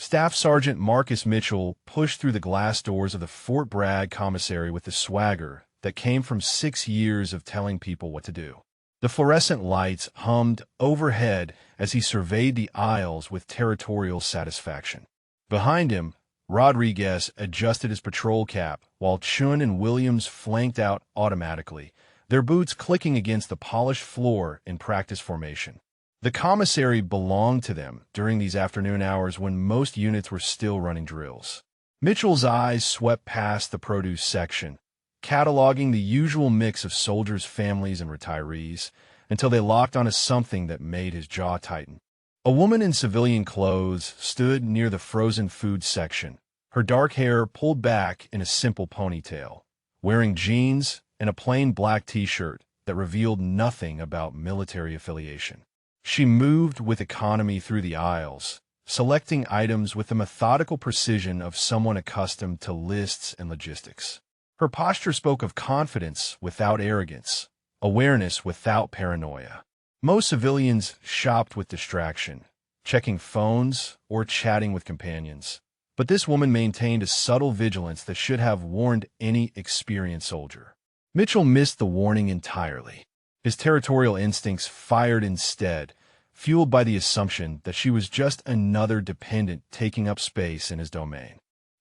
Staff Sergeant Marcus Mitchell pushed through the glass doors of the Fort Bragg commissary with the swagger that came from 6 years of telling people what to do. The fluorescent lights hummed overhead as he surveyed the aisles with territorial satisfaction. Behind him, Rodriguez adjusted his patrol cap while Chun and Williams flanked out automatically, their boots clicking against the polished floor in practice formation. The commissary belonged to them during these afternoon hours when most units were still running drills. Mitchell's eyes swept past the produce section, cataloging the usual mix of soldiers, families, and retirees, until they locked onto something that made his jaw tighten. A woman in civilian clothes stood near the frozen food section, her dark hair pulled back in a simple ponytail, wearing jeans and a plain black t-shirt that revealed nothing about military affiliation. She moved with economy through the aisles, selecting items with the methodical precision of someone accustomed to lists and logistics. Her posture spoke of confidence without arrogance, awareness without paranoia. Most civilians shopped with distraction, checking phones or chatting with companions, but this woman maintained a subtle vigilance that should have warned any experienced soldier. Mitchell missed the warning entirely. His territorial instincts fired instead, fueled by the assumption that she was just another dependent taking up space in his domain.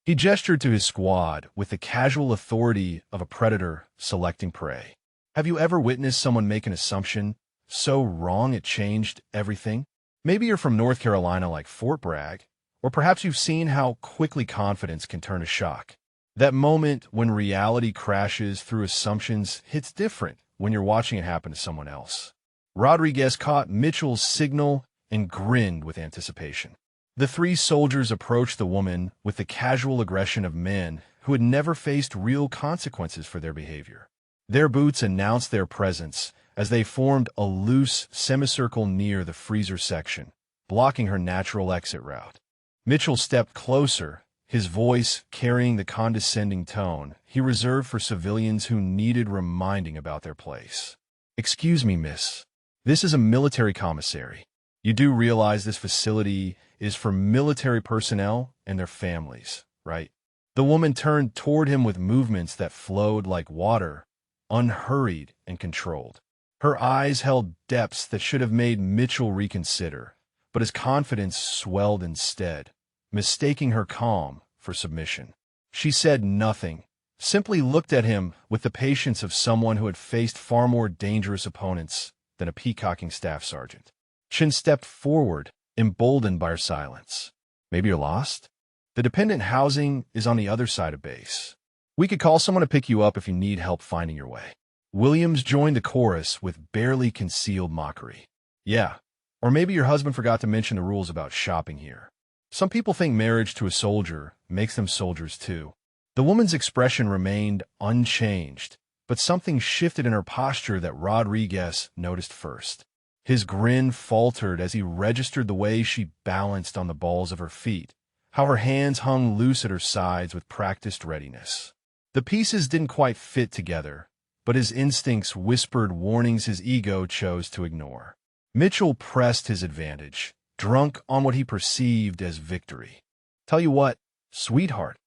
He gestured to his squad with the casual authority of a predator selecting prey. Have you ever witnessed someone make an assumption so wrong it changed everything? Maybe you're from North Carolina like Fort Bragg, or perhaps you've seen how quickly confidence can turn to shock. That moment when reality crashes through assumptions hits different when you're watching it happen to someone else. Rodriguez caught Mitchell's signal and grinned with anticipation. The 3 soldiers approached the woman with the casual aggression of men who had never faced real consequences for their behavior. Their boots announced their presence as they formed a loose semicircle near the freezer section, blocking her natural exit route. Mitchell stepped closer, his voice carrying the condescending tone he reserved for civilians who needed reminding about their place. "Excuse me, miss. This is a military commissary. You do realize this facility is for military personnel and their families, right?" The woman turned toward him with movements that flowed like water, unhurried and controlled. Her eyes held depths that should have made Mitchell reconsider, but his confidence swelled instead, mistaking her calm for submission. She said nothing, simply looked at him with the patience of someone who had faced far more dangerous opponents than a peacocking staff sergeant. Chin stepped forward, emboldened by her silence. "Maybe you're lost? The dependent housing is on the other side of base. We could call someone to pick you up if you need help finding your way." Williams joined the chorus with barely concealed mockery. "Yeah, or maybe your husband forgot to mention the rules about shopping here. Some people think marriage to a soldier makes them soldiers too." The woman's expression remained unchanged, but something shifted in her posture that Rodriguez noticed first. His grin faltered as he registered the way she balanced on the balls of her feet, how her hands hung loose at her sides with practiced readiness. The pieces didn't quite fit together, but his instincts whispered warnings his ego chose to ignore. Mitchell pressed his advantage, drunk on what he perceived as victory. "Tell you what, sweetheart,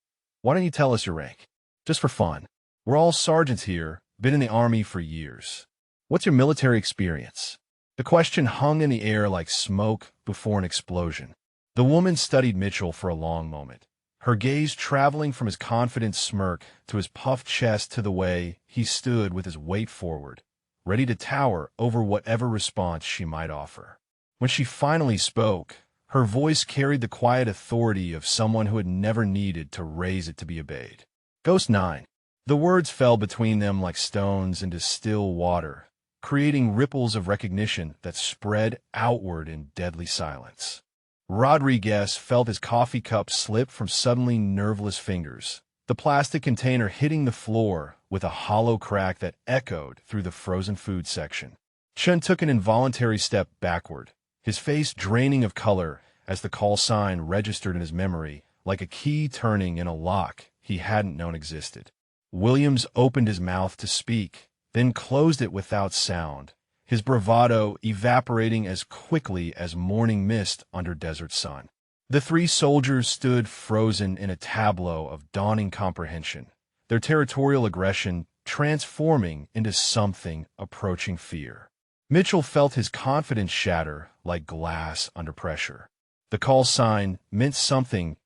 why don't you tell us your rank? Just for fun. We're all sergeants here, been in the Army for years. What's your military experience?" The question hung in the air like smoke before an explosion. The woman studied Mitchell for a long moment, her gaze traveling from his confident smirk to his puffed chest to the way he stood with his weight forward, ready to tower over whatever response she might offer. When she finally spoke, her voice carried the quiet authority of someone who had never needed to raise it to be obeyed. "Ghost 9. The words fell between them like stones into still water, creating ripples of recognition that spread outward in deadly silence. Rodriguez felt his coffee cup slip from suddenly nerveless fingers, the plastic container hitting the floor with a hollow crack that echoed through the frozen food section. Chun took an involuntary step backward, his face draining of color as the call sign registered in his memory like a key turning in a lock he hadn't known existed. Williams opened his mouth to speak, then closed it without sound, his bravado evaporating as quickly as morning mist under desert sun. The three soldiers stood frozen in a tableau of dawning comprehension, their territorial aggression transforming into something approaching fear. Mitchell felt his confidence shatter like glass under pressure. The call sign meant something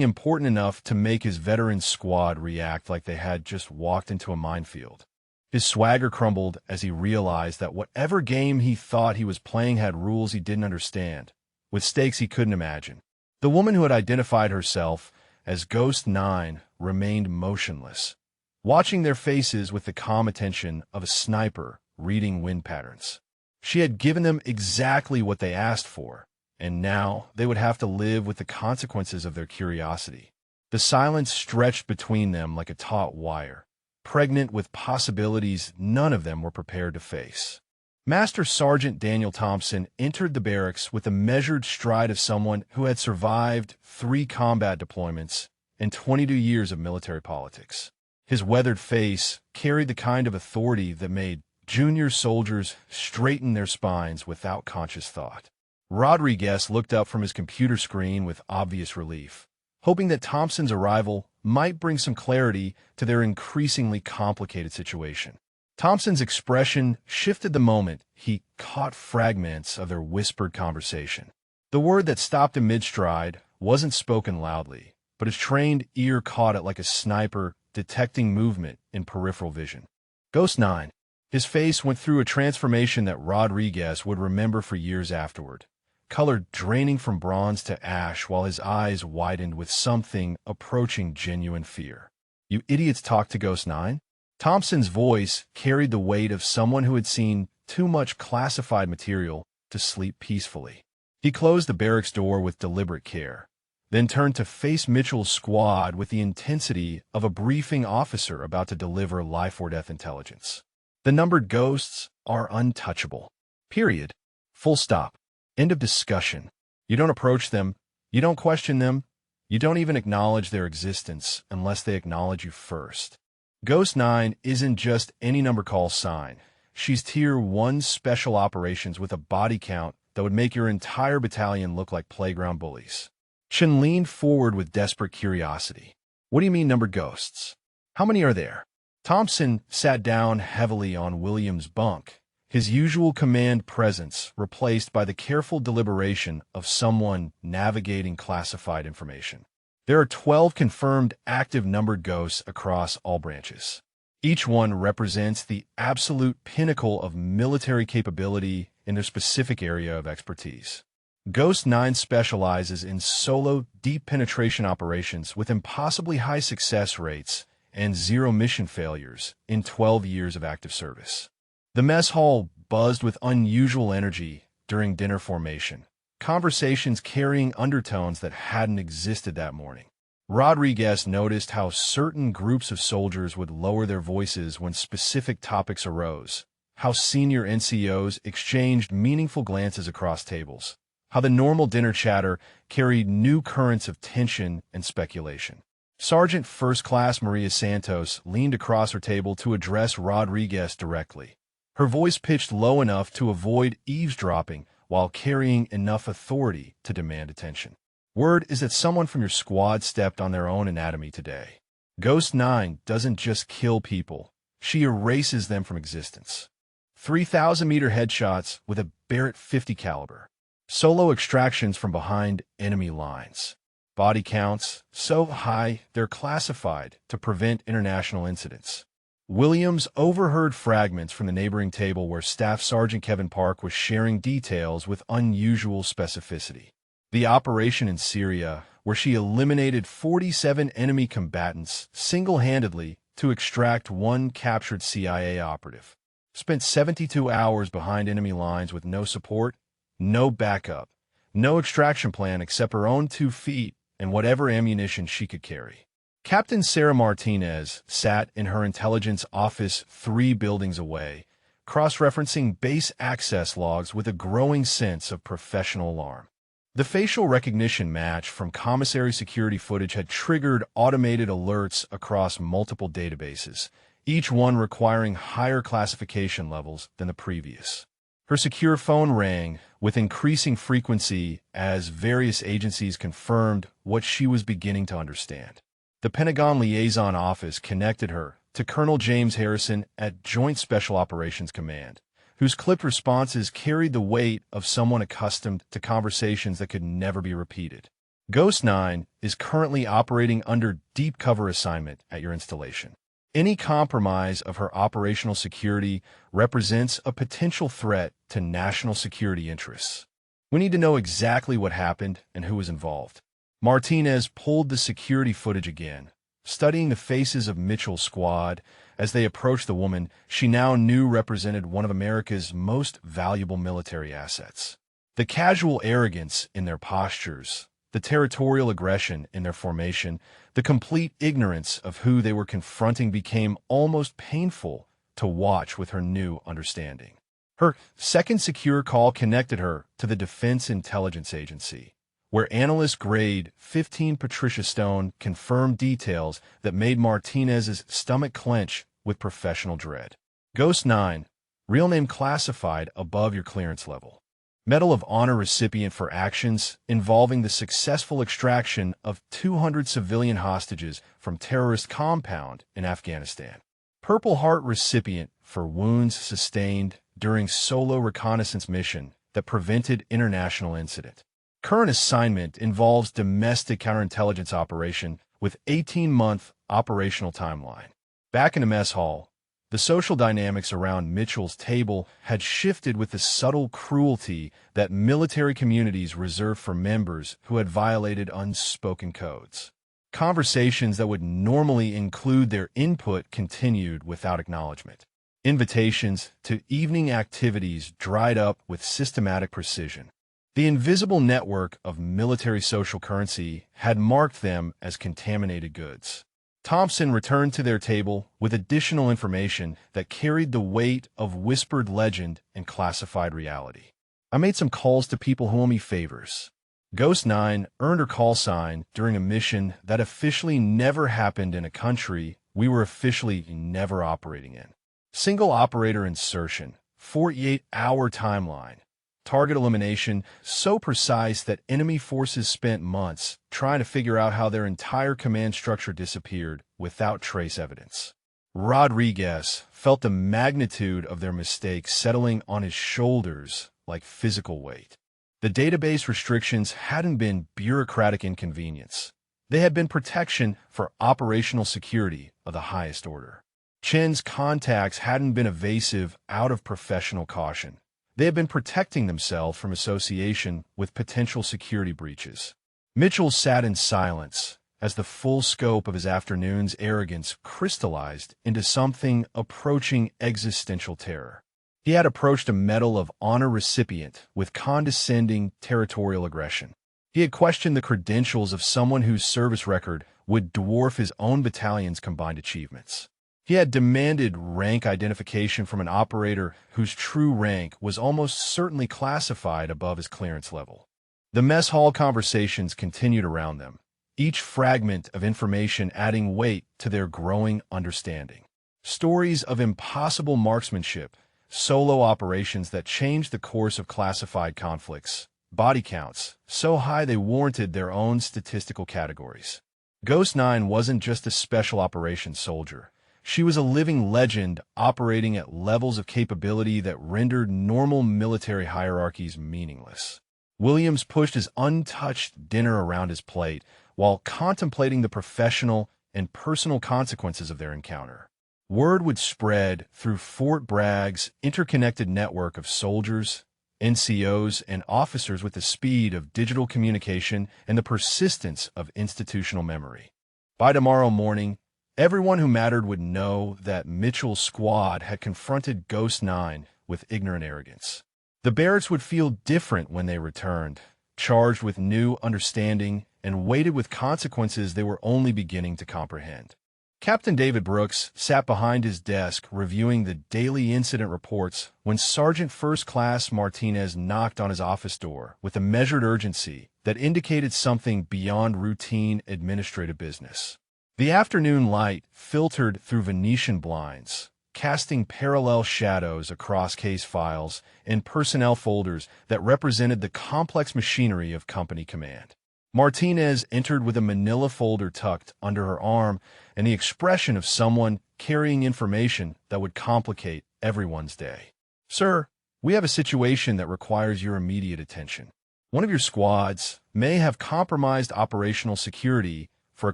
important enough to make his veteran squad react like they had just walked into a minefield. His swagger crumbled as he realized that whatever game he thought he was playing had rules he didn't understand, with stakes he couldn't imagine. The woman who had identified herself as Ghost 9 remained motionless, watching their faces with the calm attention of a sniper reading wind patterns. She had given them exactly what they asked for, and now they would have to live with the consequences of their curiosity. The silence stretched between them like a taut wire, pregnant with possibilities none of them were prepared to face. Master Sergeant Daniel Thompson entered the barracks with the measured stride of someone who had survived 3 combat deployments and 22 years of military politics. His weathered face carried the kind of authority that made junior soldiers straighten their spines without conscious thought. Rodriguez looked up from his computer screen with obvious relief, hoping that Thompson's arrival might bring some clarity to their increasingly complicated situation. Thompson's expression shifted the moment he caught fragments of their whispered conversation. The word that stopped him mid-stride wasn't spoken loudly, but his trained ear caught it like a sniper detecting movement in peripheral vision. Ghost 9. His face went through a transformation that Rodriguez would remember for years afterward, color draining from bronze to ash while his eyes widened with something approaching genuine fear. "You idiots talk to Ghost 9? Thompson's voice carried the weight of someone who had seen too much classified material to sleep peacefully. He closed the barracks door with deliberate care, then turned to face Mitchell's squad with the intensity of a briefing officer about to deliver life-or-death intelligence. The numbered ghosts are untouchable. Period. Full stop. End of discussion. You don't approach them, you don't question them, you don't even acknowledge their existence unless they acknowledge you first. Ghost 9 isn't just any number call sign. She's Tier 1 special operations with a body count that would make your entire battalion look like playground bullies." Chen leaned forward with desperate curiosity. "What do you mean numbered ghosts? How many are there?" Thompson sat down heavily on William's bunk, his usual command presence replaced by the careful deliberation of someone navigating classified information. "There are 12 confirmed active numbered ghosts across all branches. Each one represents the absolute pinnacle of military capability in their specific area of expertise. Ghost 9 specializes in solo, deep penetration operations with impossibly high success rates and 0 mission failures in 12 years of active service." The mess hall buzzed with unusual energy during dinner formation, conversations carrying undertones that hadn't existed that morning. Rodriguez noticed how certain groups of soldiers would lower their voices when specific topics arose, how senior NCOs exchanged meaningful glances across tables, how the normal dinner chatter carried new currents of tension and speculation. Sergeant First Class Maria Santos leaned across her table to address Rodriguez directly, her voice pitched low enough to avoid eavesdropping while carrying enough authority to demand attention. "Word is that someone from your squad stepped on their own anatomy today. Ghost 9 doesn't just kill people, she erases them from existence. 3,000-meter headshots with a Barrett 50 caliber. Solo extractions from behind enemy lines. Body counts so high they're classified to prevent international incidents." Williams overheard fragments from the neighboring table where Staff Sergeant Kevin Park was sharing details with unusual specificity. The operation in Syria, where she eliminated 47 enemy combatants single-handedly to extract 1 captured CIA operative. Spent 72 hours behind enemy lines with no support, no backup, no extraction plan except her own 2 feet and whatever ammunition she could carry. Captain Sarah Martinez sat in her intelligence office 3 buildings away, cross-referencing base access logs with a growing sense of professional alarm. The facial recognition match from commissary security footage had triggered automated alerts across multiple databases, each one requiring higher classification levels than the previous. Her secure phone rang with increasing frequency as various agencies confirmed what she was beginning to understand. The Pentagon Liaison Office connected her to Colonel James Harrison at Joint Special Operations Command, whose clipped responses carried the weight of someone accustomed to conversations that could never be repeated. Ghost 9 is currently operating under deep cover assignment at your installation. Any compromise of her operational security represents a potential threat to national security interests. We need to know exactly what happened and who was involved. Martinez pulled the security footage again, studying the faces of Mitchell's squad as they approached the woman she now knew represented one of America's most valuable military assets. The casual arrogance in their postures, the territorial aggression in their formation, the complete ignorance of who they were confronting became almost painful to watch with her new understanding. Her second secure call connected her to the Defense Intelligence Agency, where analyst grade 15 Patricia Stone confirmed details that made Martinez's stomach clench with professional dread. Ghost 9, real name classified above your clearance level. Medal of Honor recipient for actions involving the successful extraction of 200 civilian hostages from terrorist compound in Afghanistan. Purple Heart recipient for wounds sustained during solo reconnaissance mission that prevented international incident. Current assignment involves domestic counterintelligence operation with 18-month operational timeline. Back in the mess hall, the social dynamics around Mitchell's table had shifted with the subtle cruelty that military communities reserve for members who had violated unspoken codes. Conversations that would normally include their input continued without acknowledgement. Invitations to evening activities dried up with systematic precision. The invisible network of military social currency had marked them as contaminated goods. Thompson returned to their table with additional information that carried the weight of whispered legend and classified reality. I made some calls to people who owe me favors. Ghost 9 earned her call sign during a mission that officially never happened in a country we were officially never operating in. Single operator insertion, 48-hour timeline. Target elimination so precise that enemy forces spent months trying to figure out how their entire command structure disappeared without trace evidence. Rodriguez felt the magnitude of their mistake settling on his shoulders like physical weight. The database restrictions hadn't been bureaucratic inconvenience. They had been protection for operational security of the highest order. Chen's contacts hadn't been evasive out of professional caution. They had been protecting themselves from association with potential security breaches. Mitchell sat in silence as the full scope of his afternoon's arrogance crystallized into something approaching existential terror. He had approached a Medal of Honor recipient with condescending territorial aggression. He had questioned the credentials of someone whose service record would dwarf his own battalion's combined achievements. He had demanded rank identification from an operator whose true rank was almost certainly classified above his clearance level. The mess hall conversations continued around them, each fragment of information adding weight to their growing understanding. Stories of impossible marksmanship, solo operations that changed the course of classified conflicts, body counts so high they warranted their own statistical categories. Ghost 9 wasn't just a special operations soldier. She was a living legend operating at levels of capability that rendered normal military hierarchies meaningless. Williams pushed his untouched dinner around his plate while contemplating the professional and personal consequences of their encounter. Word would spread through Fort Bragg's interconnected network of soldiers, NCOs, and officers with the speed of digital communication and the persistence of institutional memory. By tomorrow morning, everyone who mattered would know that Mitchell's squad had confronted Ghost 9 with ignorant arrogance. The barracks would feel different when they returned, charged with new understanding and weighted with consequences they were only beginning to comprehend. Captain David Brooks sat behind his desk reviewing the daily incident reports when Sergeant First Class Martinez knocked on his office door with a measured urgency that indicated something beyond routine administrative business. The afternoon light filtered through Venetian blinds, casting parallel shadows across case files and personnel folders that represented the complex machinery of company command. Martinez entered with a manila folder tucked under her arm and the expression of someone carrying information that would complicate everyone's day. "Sir, we have a situation that requires your immediate attention. One of your squads may have compromised operational security for a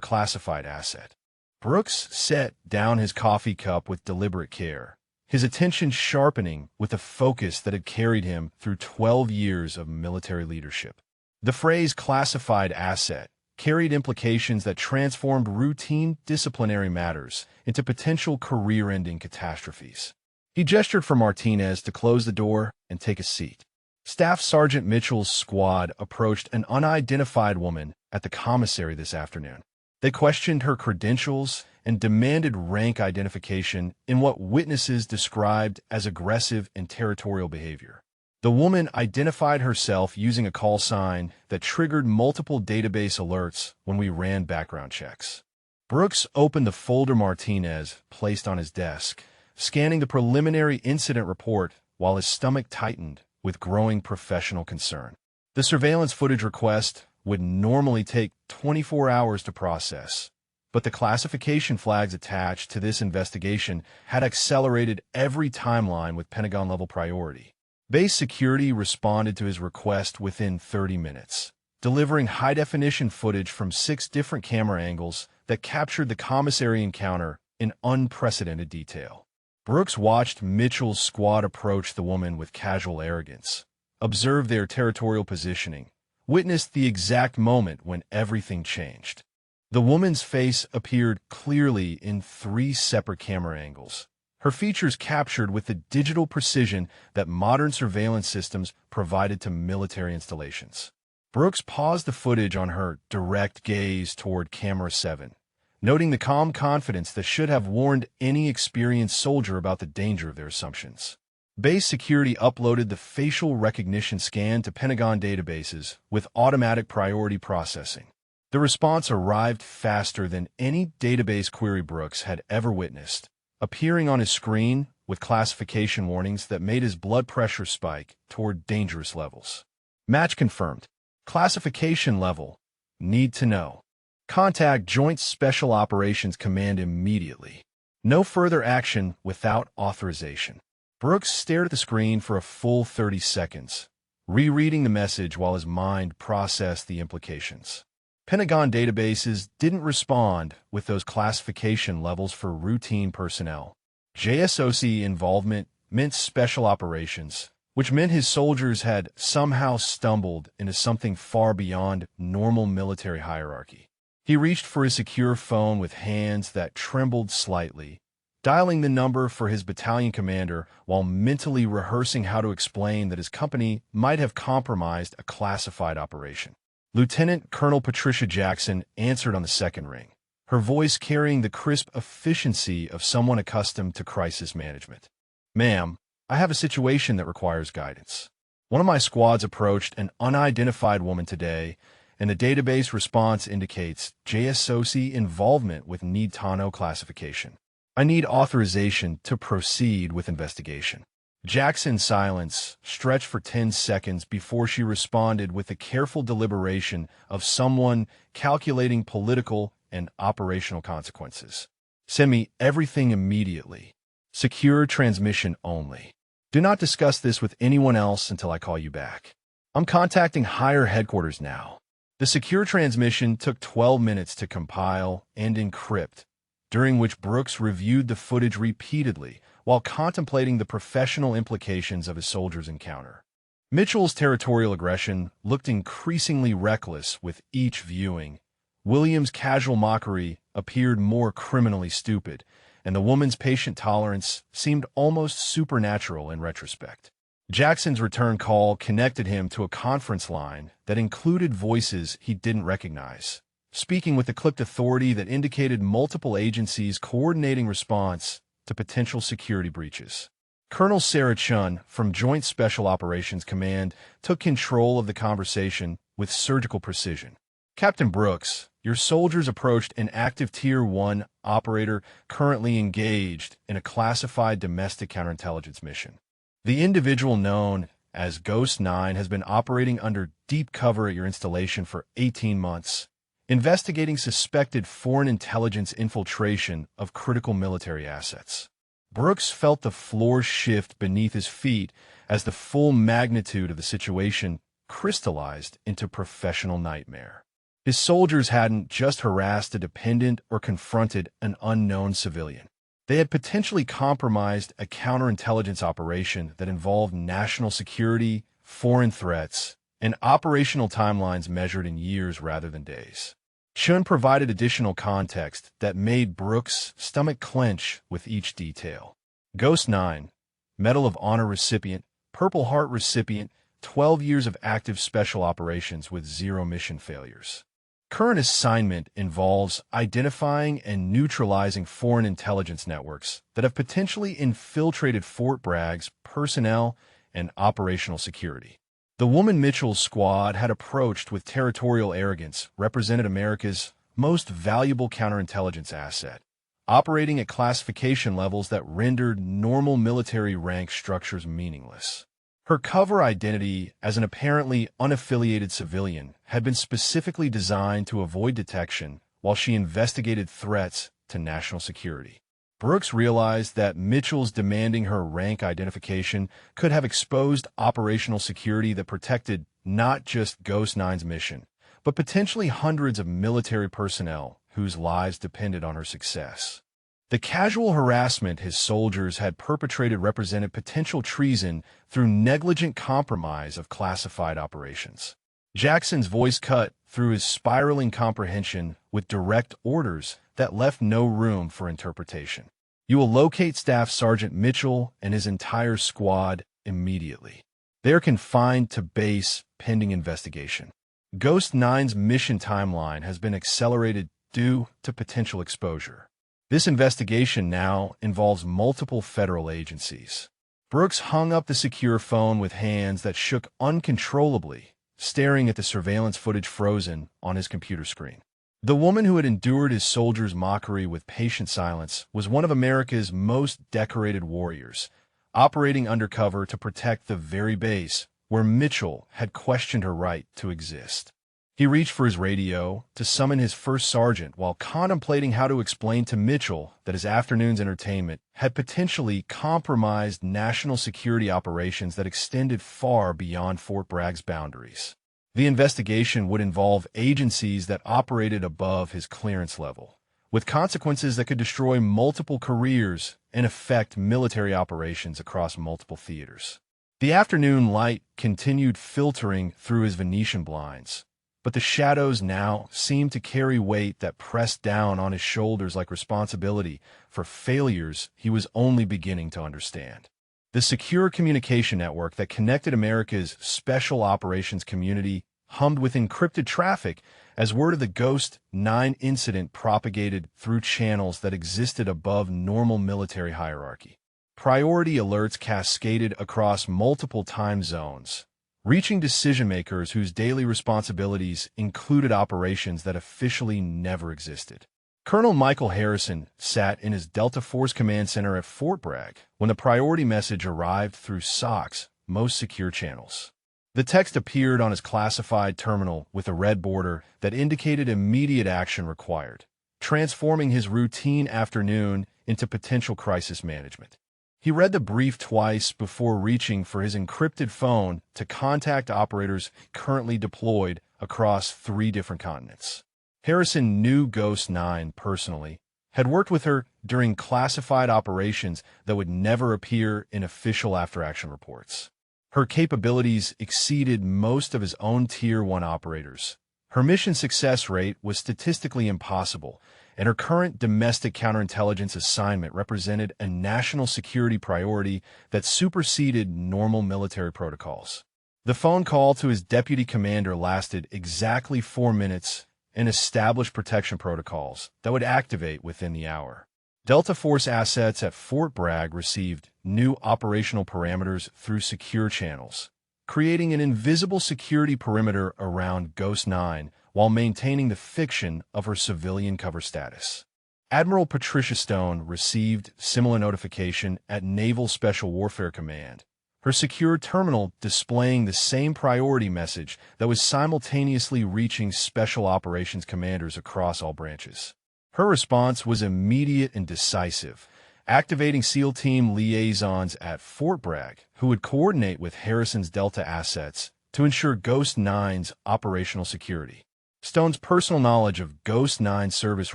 classified asset." Brooks set down his coffee cup with deliberate care, his attention sharpening with the focus that had carried him through 12 years of military leadership. The phrase classified asset carried implications that transformed routine disciplinary matters into potential career-ending catastrophes. He gestured for Martinez to close the door and take a seat. Staff Sergeant Mitchell's squad approached an unidentified woman at the commissary this afternoon. They questioned her credentials and demanded rank identification in what witnesses described as aggressive and territorial behavior. The woman identified herself using a call sign that triggered multiple database alerts when we ran background checks. Brooks opened the folder Martinez placed on his desk, scanning the preliminary incident report while his stomach tightened with growing professional concern. The surveillance footage request would normally take 24 hours to process, but the classification flags attached to this investigation had accelerated every timeline with Pentagon-level priority. Base security responded to his request within 30 minutes, delivering high-definition footage from 6 different camera angles that captured the commissary encounter in unprecedented detail. Brooks watched Mitchell's squad approach the woman with casual arrogance, observed their territorial positioning, witnessed the exact moment when everything changed. The woman's face appeared clearly in 3 separate camera angles, her features captured with the digital precision that modern surveillance systems provided to military installations. Brooks paused the footage on her direct gaze toward camera 7, noting the calm confidence that should have warned any experienced soldier about the danger of their assumptions. Base security uploaded the facial recognition scan to Pentagon databases with automatic priority processing. The response arrived faster than any database query Brooks had ever witnessed, appearing on his screen with classification warnings that made his blood pressure spike toward dangerous levels. Match confirmed. Classification level. Need to know. Contact Joint Special Operations Command immediately. No further action without authorization. Brooks stared at the screen for a full 30 seconds, rereading the message while his mind processed the implications. Pentagon databases didn't respond with those classification levels for routine personnel. JSOC involvement meant special operations, which meant his soldiers had somehow stumbled into something far beyond normal military hierarchy. He reached for his secure phone with hands that trembled slightly, dialing the number for his battalion commander while mentally rehearsing how to explain that his company might have compromised a classified operation. Lieutenant Colonel Patricia Jackson answered on the second ring, her voice carrying the crisp efficiency of someone accustomed to crisis management. "Ma'am, I have a situation that requires guidance. One of my squads approached an unidentified woman today, and the database response indicates JSOC involvement with need to know classification. I need authorization to proceed with investigation." Jackson's silence stretched for 10 seconds before she responded with the careful deliberation of someone calculating political and operational consequences. "Send me everything immediately. Secure transmission only. Do not discuss this with anyone else until I call you back. I'm contacting higher headquarters now." The secure transmission took 12 minutes to compile and encrypt, during which Brooks reviewed the footage repeatedly while contemplating the professional implications of his soldiers' encounter. Mitchell's territorial aggression looked increasingly reckless with each viewing. Williams' casual mockery appeared more criminally stupid, and the woman's patient tolerance seemed almost supernatural in retrospect. Jackson's return call connected him to a conference line that included voices he didn't recognize, speaking with a clipped authority that indicated multiple agencies coordinating response to potential security breaches. Colonel Sarah Chun from Joint Special Operations Command took control of the conversation with surgical precision. Captain Brooks, your soldiers approached an active Tier 1 operator currently engaged in a classified domestic counterintelligence mission. The individual known as Ghost 9 has been operating under deep cover at your installation for 18 months, investigating suspected foreign intelligence infiltration of critical military assets. Brooks felt the floor shift beneath his feet as the full magnitude of the situation crystallized into professional nightmare. His soldiers hadn't just harassed a dependent or confronted an unknown civilian. They had potentially compromised a counterintelligence operation that involved national security, foreign threats, and operational timelines measured in years rather than days. Chun provided additional context that made Brooks' stomach clench with each detail. Ghost 9, Medal of Honor recipient, Purple Heart recipient, 12 years of active special operations with 0 mission failures. Current assignment involves identifying and neutralizing foreign intelligence networks that have potentially infiltrated Fort Bragg's personnel and operational security. The woman Mitchell's squad had approached with territorial arrogance, represented America's most valuable counterintelligence asset, operating at classification levels that rendered normal military rank structures meaningless. Her cover identity as an apparently unaffiliated civilian had been specifically designed to avoid detection while she investigated threats to national security. Brooks realized that Mitchell's demanding her rank identification could have exposed operational security that protected not just Ghost 9's mission, but potentially hundreds of military personnel whose lives depended on her success. The casual harassment his soldiers had perpetrated represented potential treason through negligent compromise of classified operations. Jackson's voice cut through his spiraling comprehension with direct orders that left no room for interpretation. You will locate Staff Sergeant Mitchell and his entire squad immediately. They are confined to base pending investigation. Ghost 9's mission timeline has been accelerated due to potential exposure. This investigation now involves multiple federal agencies. Brooks hung up the secure phone with hands that shook uncontrollably, staring at the surveillance footage frozen on his computer screen. The woman who had endured his soldiers' mockery with patient silence was one of America's most decorated warriors, operating undercover to protect the very base where Mitchell had questioned her right to exist. He reached for his radio to summon his first sergeant while contemplating how to explain to Mitchell that his afternoon's entertainment had potentially compromised national security operations that extended far beyond Fort Bragg's boundaries. The investigation would involve agencies that operated above his clearance level, with consequences that could destroy multiple careers and affect military operations across multiple theaters. The afternoon light continued filtering through his Venetian blinds, but the shadows now seemed to carry weight that pressed down on his shoulders like responsibility for failures he was only beginning to understand. The secure communication network that connected America's special operations community hummed with encrypted traffic as word of the Ghost 9 incident propagated through channels that existed above normal military hierarchy. Priority alerts cascaded across multiple time zones, reaching decision-makers whose daily responsibilities included operations that officially never existed. Colonel Michael Harrison sat in his Delta Force Command Center at Fort Bragg when the priority message arrived through SOC's most secure channels. The text appeared on his classified terminal with a red border that indicated immediate action required, transforming his routine afternoon into potential crisis management. He read the brief twice before reaching for his encrypted phone to contact operators currently deployed across 3 different continents. Harrison knew Ghost 9 personally, had worked with her during classified operations that would never appear in official after-action reports. Her capabilities exceeded most of his own Tier 1 operators. Her mission success rate was statistically impossible, and her current domestic counterintelligence assignment represented a national security priority that superseded normal military protocols. The phone call to his deputy commander lasted exactly 4 minutes and established protection protocols that would activate within the hour. Delta Force assets at Fort Bragg received new operational parameters through secure channels, creating an invisible security perimeter around Ghost 9 while maintaining the fiction of her civilian cover status. Admiral Patricia Stone received similar notification at Naval Special Warfare Command, her secure terminal displaying the same priority message that was simultaneously reaching Special Operations commanders across all branches. Her response was immediate and decisive, activating SEAL Team liaisons at Fort Bragg, who would coordinate with Harrison's Delta assets to ensure Ghost 9's operational security. Stone's personal knowledge of Ghost 9's service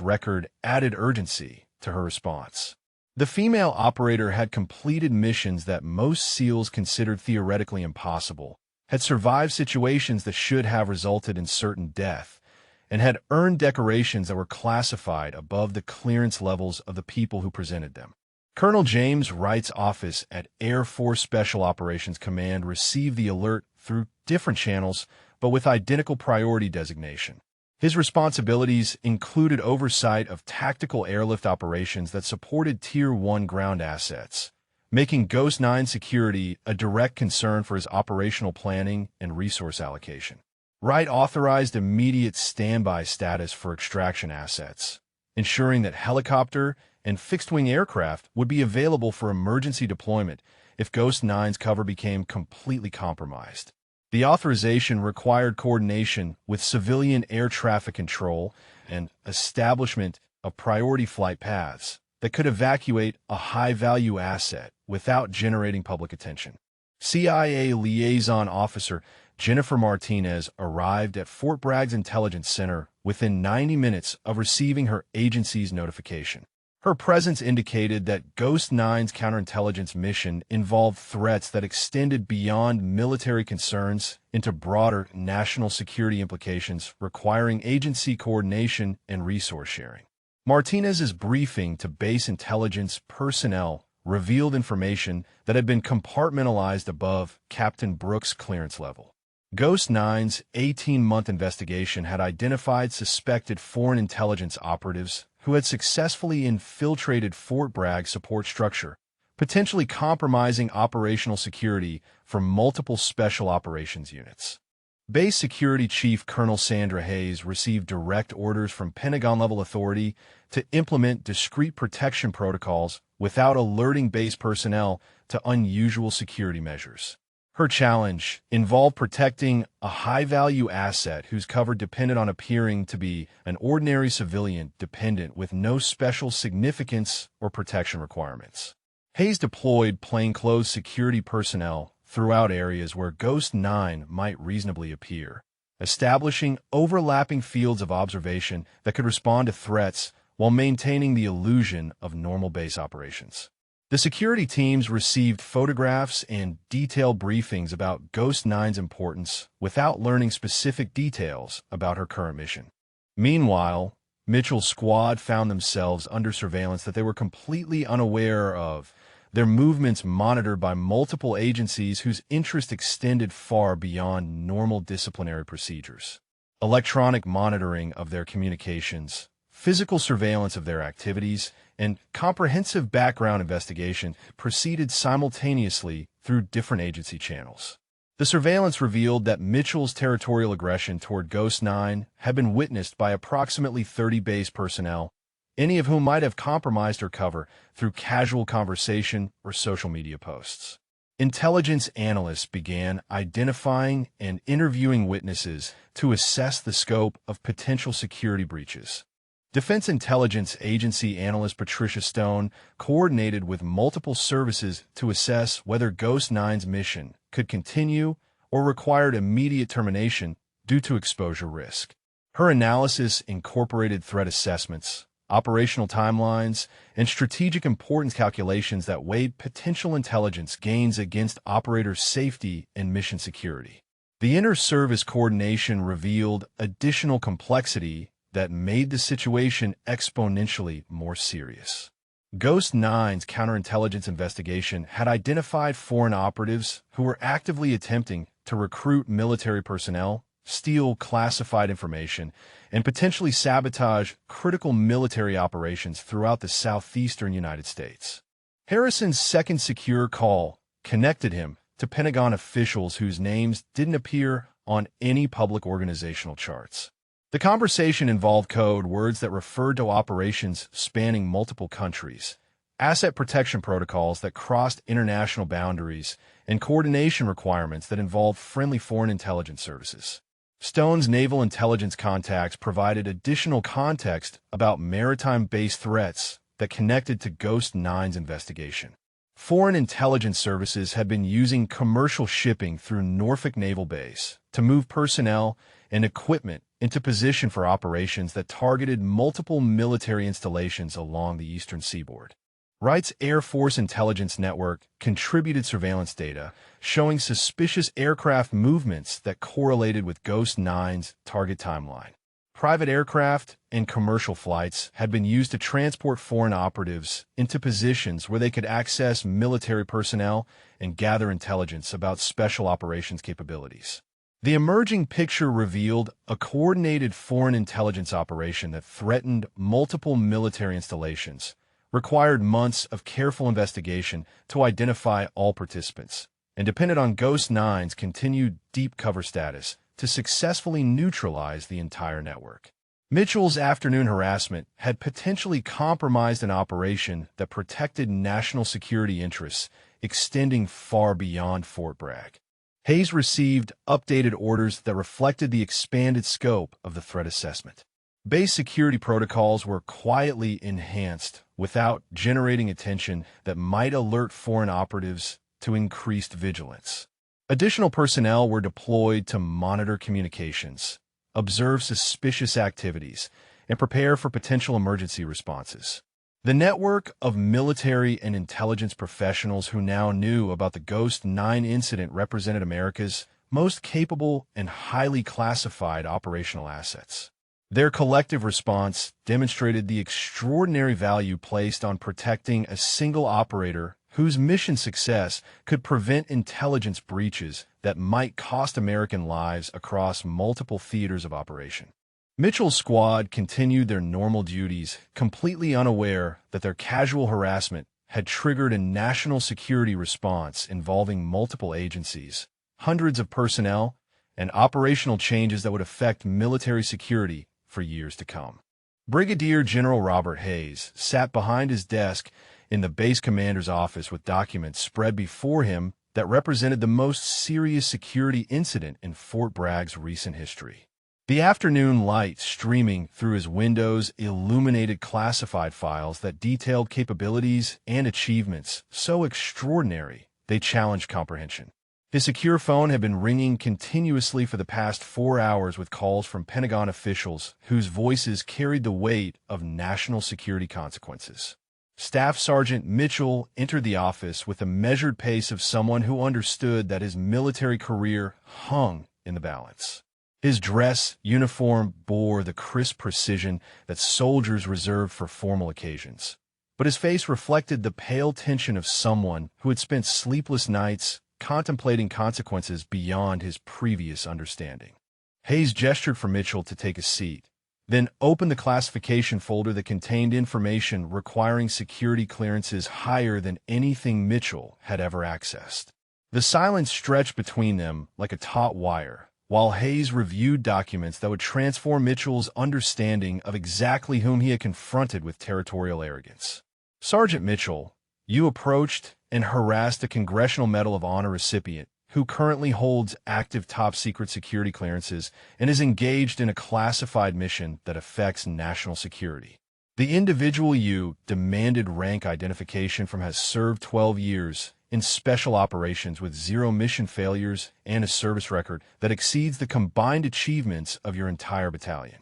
record added urgency to her response. The female operator had completed missions that most SEALs considered theoretically impossible, had survived situations that should have resulted in certain death, and had earned decorations that were classified above the clearance levels of the people who presented them. Colonel James Wright's office at Air Force Special Operations Command received the alert through different channels, but with identical priority designation. His responsibilities included oversight of tactical airlift operations that supported Tier 1 ground assets, making Ghost 9 security a direct concern for his operational planning and resource allocation. Wright authorized immediate standby status for extraction assets, ensuring that helicopter and fixed-wing aircraft would be available for emergency deployment if Ghost 9's cover became completely compromised. The authorization required coordination with civilian air traffic control and establishment of priority flight paths that could evacuate a high-value asset without generating public attention. CIA liaison officer Jennifer Martinez arrived at Fort Bragg's Intelligence Center within 90 minutes of receiving her agency's notification. Her presence indicated that Ghost 9's counterintelligence mission involved threats that extended beyond military concerns into broader national security implications requiring agency coordination and resource sharing. Martinez's briefing to base intelligence personnel revealed information that had been compartmentalized above Captain Brooks' clearance level. Ghost 9's 18-month investigation had identified suspected foreign intelligence operatives who had successfully infiltrated Fort Bragg's support structure, potentially compromising operational security for multiple special operations units. Base Security Chief Colonel Sandra Hayes received direct orders from Pentagon-level authority to implement discrete protection protocols without alerting base personnel to unusual security measures. Her challenge involved protecting a high-value asset whose cover depended on appearing to be an ordinary civilian dependent with no special significance or protection requirements. Hayes deployed plainclothes security personnel throughout areas where Ghost 9 might reasonably appear, establishing overlapping fields of observation that could respond to threats while maintaining the illusion of normal base operations. The security teams received photographs and detailed briefings about Ghost 9's importance without learning specific details about her current mission. Meanwhile, Mitchell's squad found themselves under surveillance that they were completely unaware of, their movements monitored by multiple agencies whose interest extended far beyond normal disciplinary procedures. Electronic monitoring of their communications, physical surveillance of their activities, and comprehensive background investigation proceeded simultaneously through different agency channels. The surveillance revealed that Mitchell's territorial aggression toward Ghost 9 had been witnessed by approximately 30 base personnel, any of whom might have compromised her cover through casual conversation or social media posts. Intelligence analysts began identifying and interviewing witnesses to assess the scope of potential security breaches. Defense Intelligence Agency analyst Patricia Stone coordinated with multiple services to assess whether Ghost 9's mission could continue or required immediate termination due to exposure risk. Her analysis incorporated threat assessments, operational timelines, and strategic importance calculations that weighed potential intelligence gains against operators' safety and mission security. The inter-service coordination revealed additional complexity that made the situation exponentially more serious. Ghost 9's counterintelligence investigation had identified foreign operatives who were actively attempting to recruit military personnel, steal classified information, and potentially sabotage critical military operations throughout the southeastern United States. Harrison's second secure call connected him to Pentagon officials whose names didn't appear on any public organizational charts. The conversation involved code words that referred to operations spanning multiple countries, asset protection protocols that crossed international boundaries, and coordination requirements that involved friendly foreign intelligence services. Stone's naval intelligence contacts provided additional context about maritime-based threats that connected to Ghost Nine's investigation. Foreign intelligence services had been using commercial shipping through Norfolk Naval Base to move personnel and equipment into position for operations that targeted multiple military installations along the eastern seaboard. Wright's Air Force Intelligence Network contributed surveillance data showing suspicious aircraft movements that correlated with Ghost Nine's target timeline. Private aircraft and commercial flights had been used to transport foreign operatives into positions where they could access military personnel and gather intelligence about special operations capabilities. The emerging picture revealed a coordinated foreign intelligence operation that threatened multiple military installations, required months of careful investigation to identify all participants, and depended on Ghost Nine's continued deep cover status to successfully neutralize the entire network. Mitchell's afternoon harassment had potentially compromised an operation that protected national security interests extending far beyond Fort Bragg. Hayes received updated orders that reflected the expanded scope of the threat assessment. Base security protocols were quietly enhanced without generating attention that might alert foreign operatives to increased vigilance. Additional personnel were deployed to monitor communications, observe suspicious activities, and prepare for potential emergency responses. The network of military and intelligence professionals who now knew about the Ghost 9 incident represented America's most capable and highly classified operational assets. Their collective response demonstrated the extraordinary value placed on protecting a single operator whose mission success could prevent intelligence breaches that might cost American lives across multiple theaters of operation. Mitchell's squad continued their normal duties, completely unaware that their casual harassment had triggered a national security response involving multiple agencies, hundreds of personnel, and operational changes that would affect military security for years to come. Brigadier General Robert Hayes sat behind his desk in the base commander's office with documents spread before him that represented the most serious security incident in Fort Bragg's recent history. The afternoon light streaming through his windows illuminated classified files that detailed capabilities and achievements so extraordinary they challenged comprehension. His secure phone had been ringing continuously for the past 4 hours with calls from Pentagon officials whose voices carried the weight of national security consequences. Staff Sergeant Mitchell entered the office with the measured pace of someone who understood that his military career hung in the balance. His dress uniform bore the crisp precision that soldiers reserve for formal occasions, but his face reflected the pale tension of someone who had spent sleepless nights contemplating consequences beyond his previous understanding. Hayes gestured for Mitchell to take a seat, then opened the classification folder that contained information requiring security clearances higher than anything Mitchell had ever accessed. The silence stretched between them like a taut wire, while Hayes reviewed documents that would transform Mitchell's understanding of exactly whom he had confronted with territorial arrogance. Sergeant Mitchell, you approached and harassed a Congressional Medal of Honor recipient who currently holds active top-secret security clearances and is engaged in a classified mission that affects national security. The individual you demanded rank identification from has served 12 years in special operations with 0 mission failures and a service record that exceeds the combined achievements of your entire battalion.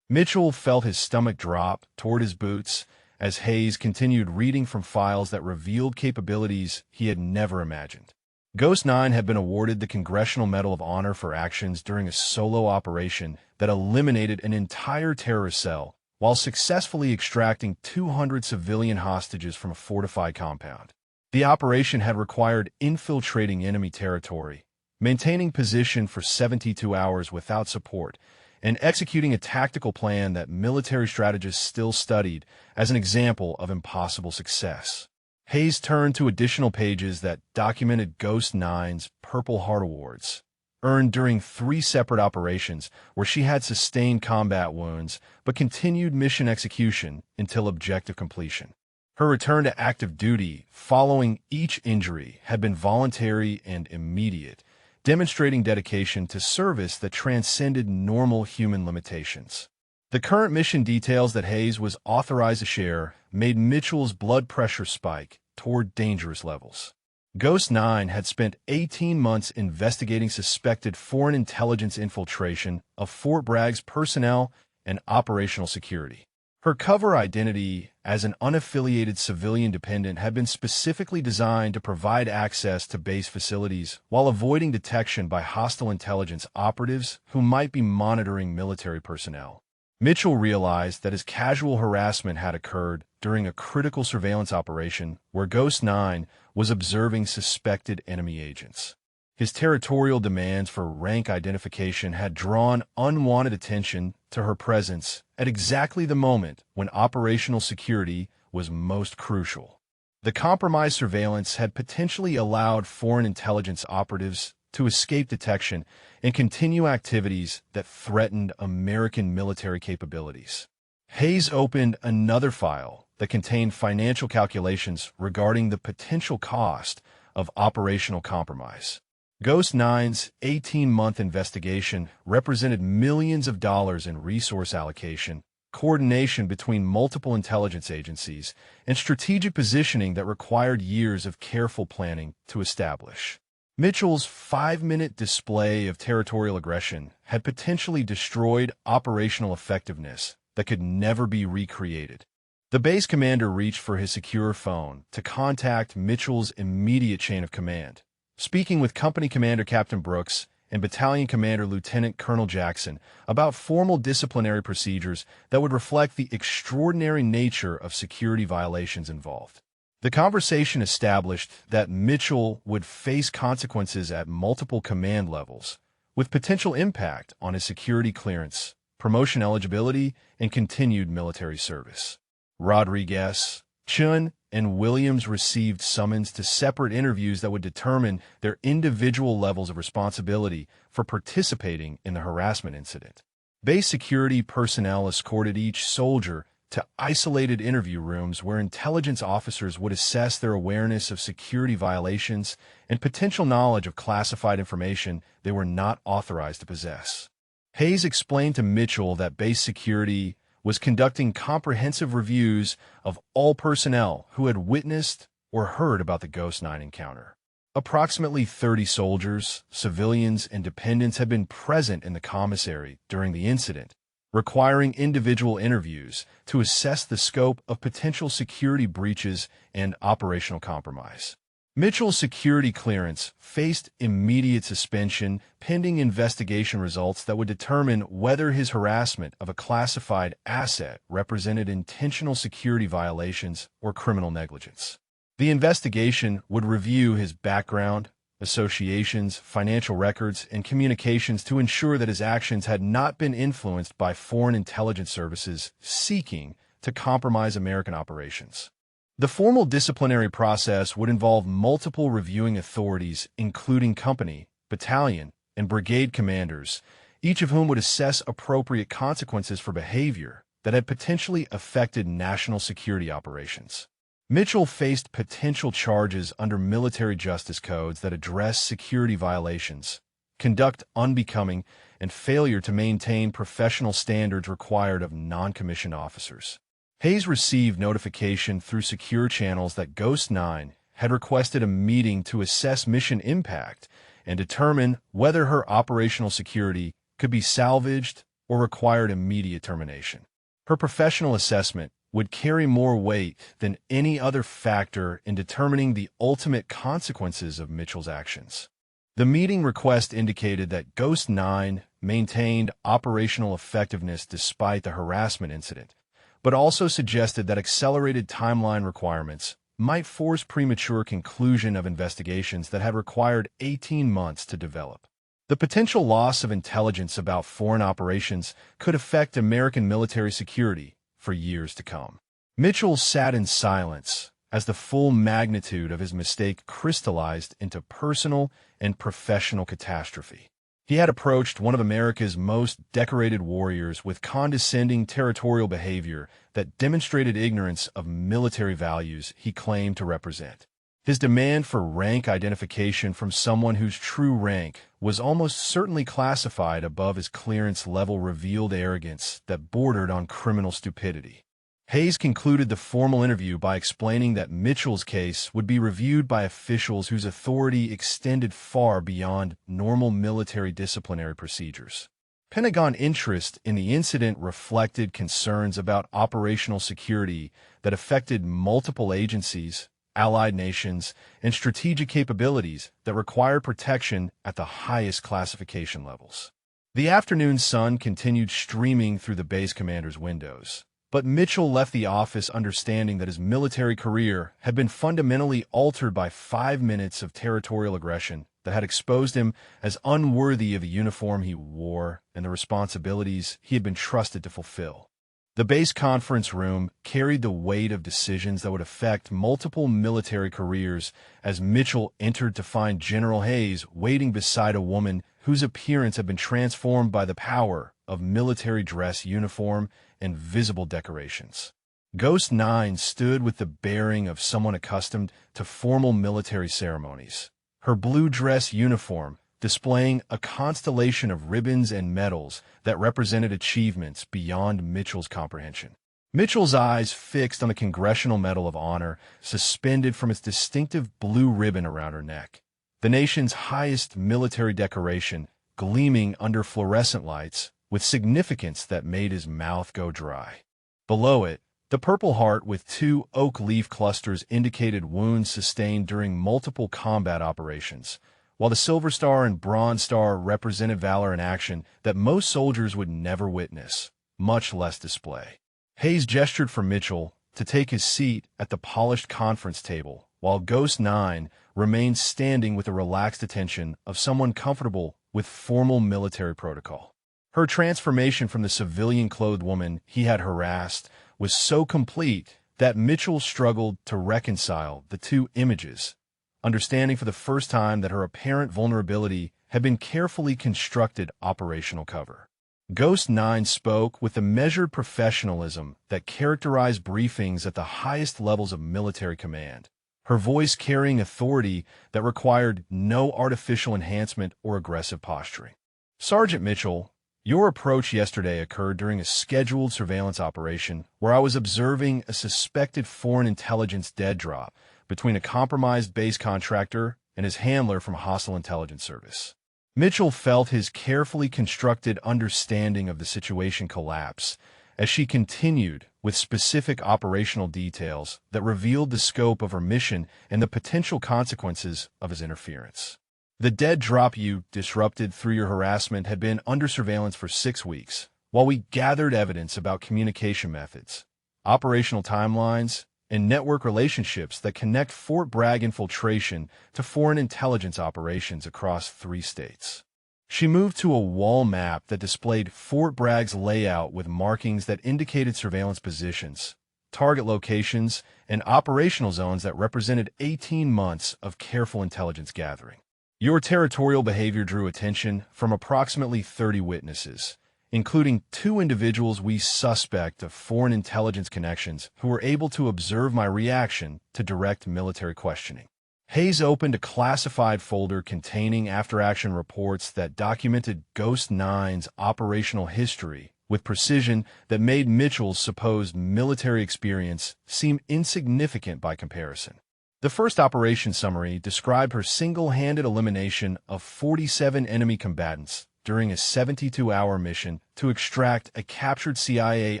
Mitchell felt his stomach drop toward his boots as Hayes continued reading from files that revealed capabilities he had never imagined. Ghost 9 had been awarded the Congressional Medal of Honor for actions during a solo operation that eliminated an entire terrorist cell while successfully extracting 200 civilian hostages from a fortified compound. The operation had required infiltrating enemy territory, maintaining position for 72 hours without support, and executing a tactical plan that military strategists still studied as an example of impossible success. Hayes turned to additional pages that documented Ghost 9's Purple Heart Awards, earned during 3 separate operations where she had sustained combat wounds but continued mission execution until objective completion. Her return to active duty following each injury had been voluntary and immediate, demonstrating dedication to service that transcended normal human limitations. The current mission details that Hayes was authorized to share made Mitchell's blood pressure spike toward dangerous levels. Ghost 9 had spent 18 months investigating suspected foreign intelligence infiltration of Fort Bragg's personnel and operational security. Her cover identity as an unaffiliated civilian dependent had been specifically designed to provide access to base facilities while avoiding detection by hostile intelligence operatives who might be monitoring military personnel. Mitchell realized that his casual harassment had occurred during a critical surveillance operation where Ghost 9 was observing suspected enemy agents. His territorial demands for rank identification had drawn unwanted attention to her presence at exactly the moment when operational security was most crucial. The compromised surveillance had potentially allowed foreign intelligence operatives to escape detection and continue activities that threatened American military capabilities. Hayes opened another file that contained financial calculations regarding the potential cost of operational compromise. Ghost 9's 18-month investigation represented millions of dollars in resource allocation, coordination between multiple intelligence agencies, and strategic positioning that required years of careful planning to establish. Mitchell's 5-minute display of territorial aggression had potentially destroyed operational effectiveness that could never be recreated. The base commander reached for his secure phone to contact Mitchell's immediate chain of command. Speaking with Company Commander Captain Brooks and Battalion Commander Lieutenant Colonel Jackson about formal disciplinary procedures that would reflect the extraordinary nature of security violations involved. The conversation established that Mitchell would face consequences at multiple command levels, with potential impact on his security clearance, promotion eligibility, and continued military service. Rodriguez, Chun, and Williams received summons to separate interviews that would determine their individual levels of responsibility for participating in the harassment incident. Base security personnel escorted each soldier to isolated interview rooms where intelligence officers would assess their awareness of security violations and potential knowledge of classified information they were not authorized to possess. Hayes explained to Mitchell that base security was conducting comprehensive reviews of all personnel who had witnessed or heard about the Ghost 9 encounter. Approximately 30 soldiers, civilians, and dependents had been present in the commissary during the incident, requiring individual interviews to assess the scope of potential security breaches and operational compromise. Mitchell's security clearance faced immediate suspension pending investigation results that would determine whether his harassment of a classified asset represented intentional security violations or criminal negligence. The investigation would review his background, associations, financial records, and communications to ensure that his actions had not been influenced by foreign intelligence services seeking to compromise American operations. The formal disciplinary process would involve multiple reviewing authorities, including company, battalion, and brigade commanders, each of whom would assess appropriate consequences for behavior that had potentially affected national security operations. Mitchell faced potential charges under military justice codes that address security violations, conduct unbecoming, and failure to maintain professional standards required of non-commissioned officers. Hayes received notification through secure channels that Ghost 9 had requested a meeting to assess mission impact and determine whether her operational security could be salvaged or required immediate termination. Her professional assessment would carry more weight than any other factor in determining the ultimate consequences of Mitchell's actions. The meeting request indicated that Ghost 9 maintained operational effectiveness despite the harassment incident, but also suggested that accelerated timeline requirements might force premature conclusion of investigations that had required 18 months to develop. The potential loss of intelligence about foreign operations could affect American military security for years to come. Mitchell sat in silence as the full magnitude of his mistake crystallized into personal and professional catastrophe. He had approached one of America's most decorated warriors with condescending territorial behavior that demonstrated ignorance of military values he claimed to represent. His demand for rank identification from someone whose true rank was almost certainly classified above his clearance level revealed arrogance that bordered on criminal stupidity. Hayes concluded the formal interview by explaining that Mitchell's case would be reviewed by officials whose authority extended far beyond normal military disciplinary procedures. Pentagon interest in the incident reflected concerns about operational security that affected multiple agencies, allied nations, and strategic capabilities that required protection at the highest classification levels. The afternoon sun continued streaming through the base commander's windows, but Mitchell left the office understanding that his military career had been fundamentally altered by 5 minutes of territorial aggression that had exposed him as unworthy of the uniform he wore and the responsibilities he had been trusted to fulfill. The base conference room carried the weight of decisions that would affect multiple military careers as Mitchell entered to find General Hayes waiting beside a woman whose appearance had been transformed by the power of military dress uniform and visible decorations. Ghost 9 stood with the bearing of someone accustomed to formal military ceremonies. Her blue dress uniform displaying a constellation of ribbons and medals that represented achievements beyond Mitchell's comprehension. Mitchell's eyes fixed on the Congressional Medal of Honor suspended from its distinctive blue ribbon around her neck, the nation's highest military decoration gleaming under fluorescent lights with significance that made his mouth go dry. Below it, the Purple Heart with 2 oak leaf clusters indicated wounds sustained during multiple combat operations, while the Silver Star and Bronze Star represented valor in action that most soldiers would never witness, much less display. Hayes gestured for Mitchell to take his seat at the polished conference table, while Ghost 9 remained standing with the relaxed attention of someone comfortable with formal military protocol. Her transformation from the civilian-clothed woman he had harassed was so complete that Mitchell struggled to reconcile the two images, understanding for the first time that her apparent vulnerability had been carefully constructed operational cover. Ghost 9 spoke with the measured professionalism that characterized briefings at the highest levels of military command, her voice carrying authority that required no artificial enhancement or aggressive posturing. Sergeant Mitchell, your approach yesterday occurred during a scheduled surveillance operation where I was observing a suspected foreign intelligence dead drop between a compromised base contractor and his handler from a hostile intelligence service. Mitchell felt his carefully constructed understanding of the situation collapse as she continued with specific operational details that revealed the scope of her mission and the potential consequences of his interference. The dead drop you disrupted through your harassment had been under surveillance for 6 weeks, while we gathered evidence about communication methods, operational timelines, and network relationships that connect Fort Bragg infiltration to foreign intelligence operations across 3 states. She moved to a wall map that displayed Fort Bragg's layout with markings that indicated surveillance positions, target locations, and operational zones that represented 18 months of careful intelligence gathering. Your territorial behavior drew attention from approximately 30 witnesses, including 2 individuals we suspect of foreign intelligence connections who were able to observe my reaction to direct military questioning. Hayes opened a classified folder containing after-action reports that documented Ghost 9's operational history with precision that made Mitchell's supposed military experience seem insignificant by comparison. The first operation summary described her single-handed elimination of 47 enemy combatants during a 72-hour mission to extract a captured CIA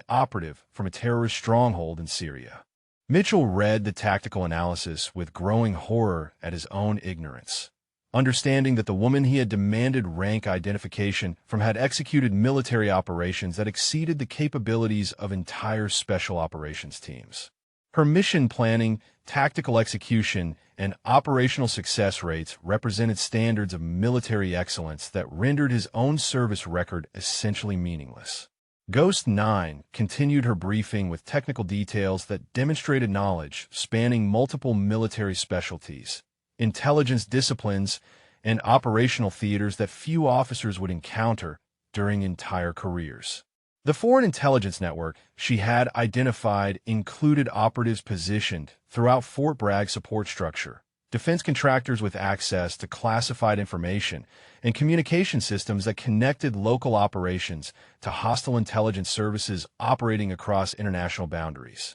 operative from a terrorist stronghold in Syria. Mitchell read the tactical analysis with growing horror at his own ignorance, understanding that the woman he had demanded rank identification from had executed military operations that exceeded the capabilities of entire special operations teams. Her mission planning, tactical execution, and operational success rates represented standards of military excellence that rendered his own service record essentially meaningless. Ghost 9 continued her briefing with technical details that demonstrated knowledge spanning multiple military specialties, intelligence disciplines, and operational theaters that few officers would encounter during entire careers. The foreign intelligence network she had identified included operatives positioned throughout Fort Bragg's support structure, defense contractors with access to classified information, and communication systems that connected local operations to hostile intelligence services operating across international boundaries.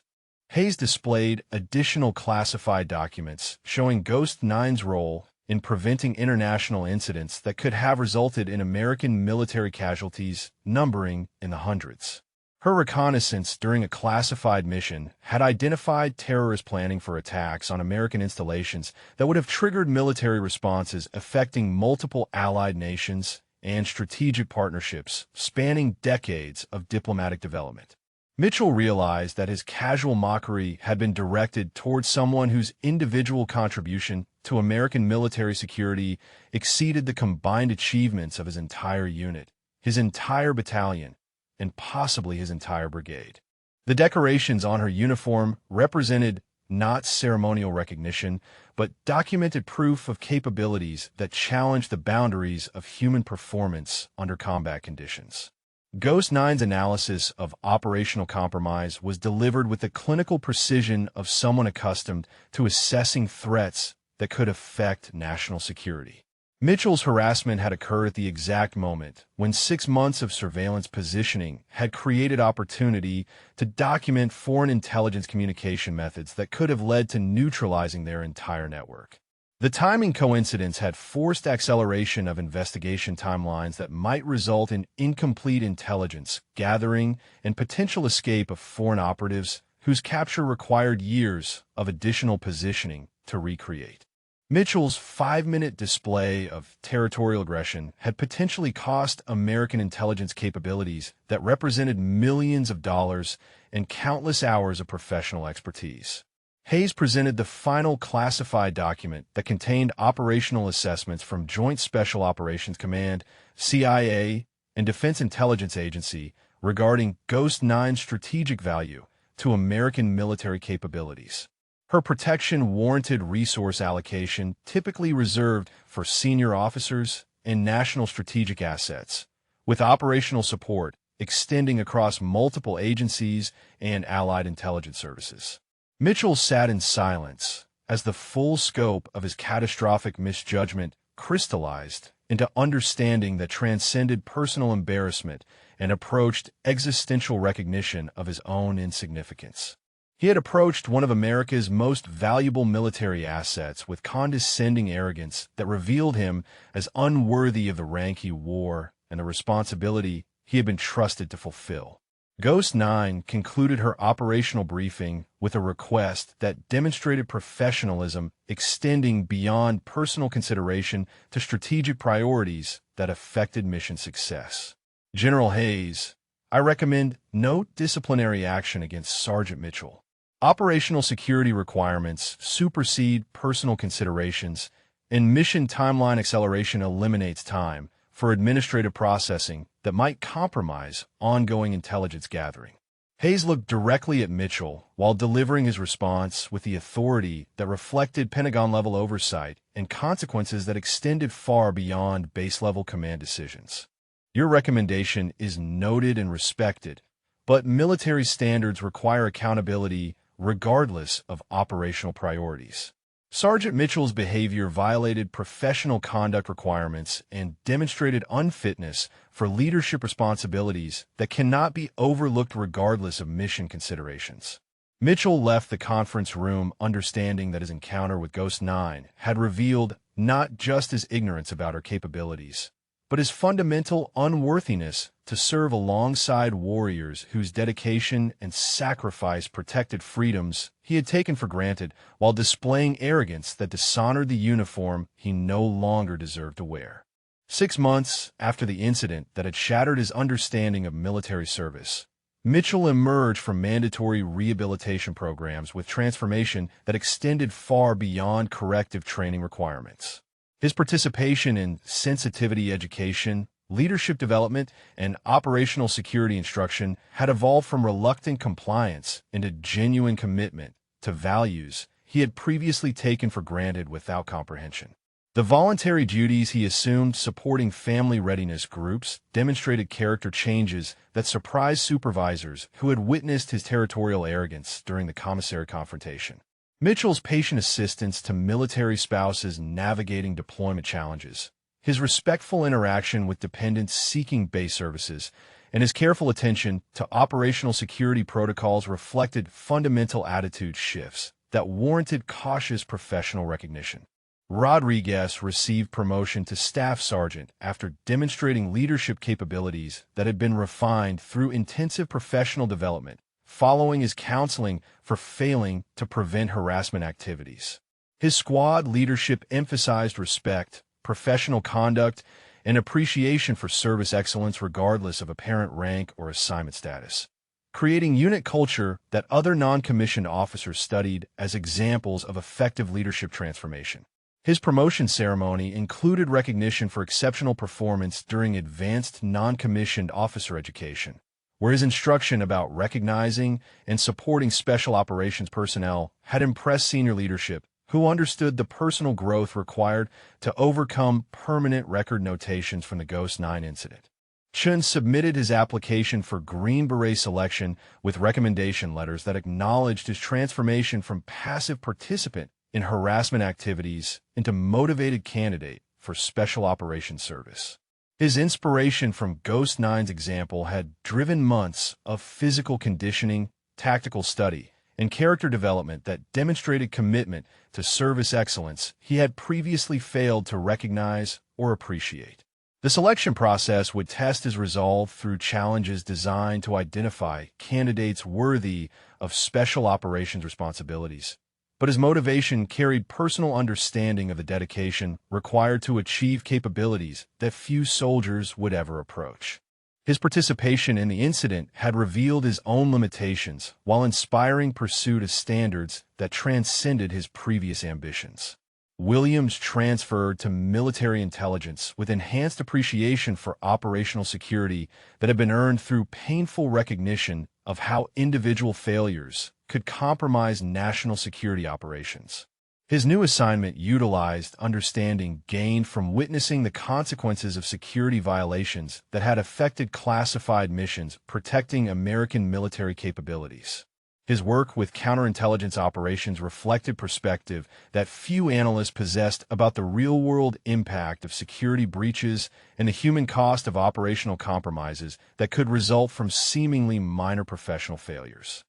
Hayes displayed additional classified documents showing Ghost Nine's role in preventing international incidents that could have resulted in American military casualties numbering in the hundreds. Her reconnaissance during a classified mission had identified terrorist planning for attacks on American installations that would have triggered military responses affecting multiple allied nations and strategic partnerships spanning decades of diplomatic development. Mitchell realized that his casual mockery had been directed towards someone whose individual contribution to American military security exceeded the combined achievements of his entire unit, his entire battalion, and possibly his entire brigade. The decorations on her uniform represented not ceremonial recognition, but documented proof of capabilities that challenged the boundaries of human performance under combat conditions. Ghost Nine's analysis of operational compromise was delivered with the clinical precision of someone accustomed to assessing threats that could affect national security. Mitchell's harassment had occurred at the exact moment when 6 months of surveillance positioning had created opportunity to document foreign intelligence communication methods that could have led to neutralizing their entire network. The timing coincidence had forced acceleration of investigation timelines that might result in incomplete intelligence gathering and potential escape of foreign operatives whose capture required years of additional positioning to recreate. Mitchell's 5-minute display of territorial aggression had potentially cost American intelligence capabilities that represented millions of dollars and countless hours of professional expertise. Hayes presented the final classified document that contained operational assessments from Joint Special Operations Command, CIA, and Defense Intelligence Agency regarding Ghost Nine's strategic value to American military capabilities. Her protection warranted resource allocation typically reserved for senior officers and national strategic assets, with operational support extending across multiple agencies and allied intelligence services. Mitchell sat in silence as the full scope of his catastrophic misjudgment crystallized into understanding that transcended personal embarrassment and approached existential recognition of his own insignificance. He had approached one of America's most valuable military assets with condescending arrogance that revealed him as unworthy of the rank he wore and the responsibility he had been trusted to fulfill. Ghost Nine concluded her operational briefing with a request that demonstrated professionalism extending beyond personal consideration to strategic priorities that affected mission success. General Hayes, I recommend no disciplinary action against Sergeant Mitchell. Operational security requirements supersede personal considerations, and mission timeline acceleration eliminates time for administrative processing that might compromise ongoing intelligence gathering. Hayes looked directly at Mitchell while delivering his response with the authority that reflected Pentagon-level oversight and consequences that extended far beyond base-level command decisions. Your recommendation is noted and respected, but military standards require accountability regardless of operational priorities. Sergeant Mitchell's behavior violated professional conduct requirements and demonstrated unfitness for leadership responsibilities that cannot be overlooked regardless of mission considerations. Mitchell left the conference room understanding that his encounter with Ghost Nine had revealed not just his ignorance about her capabilities, but his fundamental unworthiness to serve alongside warriors whose dedication and sacrifice protected freedoms he had taken for granted while displaying arrogance that dishonored the uniform he no longer deserved to wear. 6 months after the incident that had shattered his understanding of military service, Mitchell emerged from mandatory rehabilitation programs with transformation that extended far beyond corrective training requirements. His participation in sensitivity education, leadership development, and operational security instruction had evolved from reluctant compliance into genuine commitment to values he had previously taken for granted without comprehension. The voluntary duties he assumed supporting family readiness groups demonstrated character changes that surprised supervisors who had witnessed his territorial arrogance during the commissary confrontation. Mitchell's patient assistance to military spouses navigating deployment challenges, his respectful interaction with dependents seeking base services, and his careful attention to operational security protocols reflected fundamental attitude shifts that warranted cautious professional recognition. Rodriguez received promotion to staff sergeant after demonstrating leadership capabilities that had been refined through intensive professional development, following his counseling for failing to prevent harassment activities. His squad leadership emphasized respect, professional conduct, and appreciation for service excellence regardless of apparent rank or assignment status, creating unit culture that other non-commissioned officers studied as examples of effective leadership transformation. His promotion ceremony included recognition for exceptional performance during advanced non-commissioned officer education, where his instruction about recognizing and supporting special operations personnel had impressed senior leadership, who understood the personal growth required to overcome permanent record notations from the Ghost 9 incident. Chun submitted his application for Green Beret selection with recommendation letters that acknowledged his transformation from passive participant in harassment activities into motivated candidate for special operations service. His inspiration from Ghost 9's example had driven months of physical conditioning, tactical study, and character development that demonstrated commitment to service excellence he had previously failed to recognize or appreciate. The selection process would test his resolve through challenges designed to identify candidates worthy of special operations responsibilities. But his motivation carried personal understanding of the dedication required to achieve capabilities that few soldiers would ever approach. His participation in the incident had revealed his own limitations while inspiring pursuit of standards that transcended his previous ambitions. Williams transferred to military intelligence with enhanced appreciation for operational security that had been earned through painful recognition of how individual failures could compromise national security operations. His new assignment utilized understanding gained from witnessing the consequences of security violations that had affected classified missions protecting American military capabilities. His work with counterintelligence operations reflected perspective that few analysts possessed about the real-world impact of security breaches and the human cost of operational compromises that could result from seemingly minor professional failures.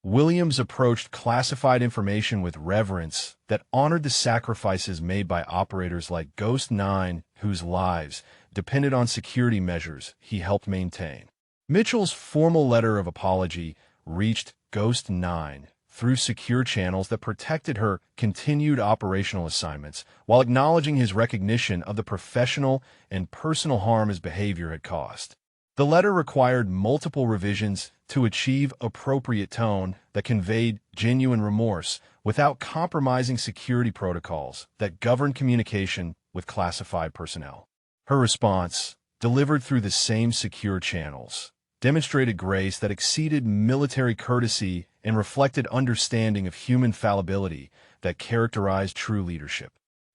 Williams approached classified information with reverence that honored the sacrifices made by operators like Ghost 9, whose lives depended on security measures he helped maintain. Mitchell's formal letter of apology reached Ghost 9 through secure channels that protected her continued operational assignments, while acknowledging his recognition of the professional and personal harm his behavior had caused. The letter required multiple revisions to achieve appropriate tone that conveyed genuine remorse without compromising security protocols that governed communication with classified personnel. Her response, delivered through the same secure channels, demonstrated grace that exceeded military courtesy and reflected understanding of human fallibility that characterized true leadership.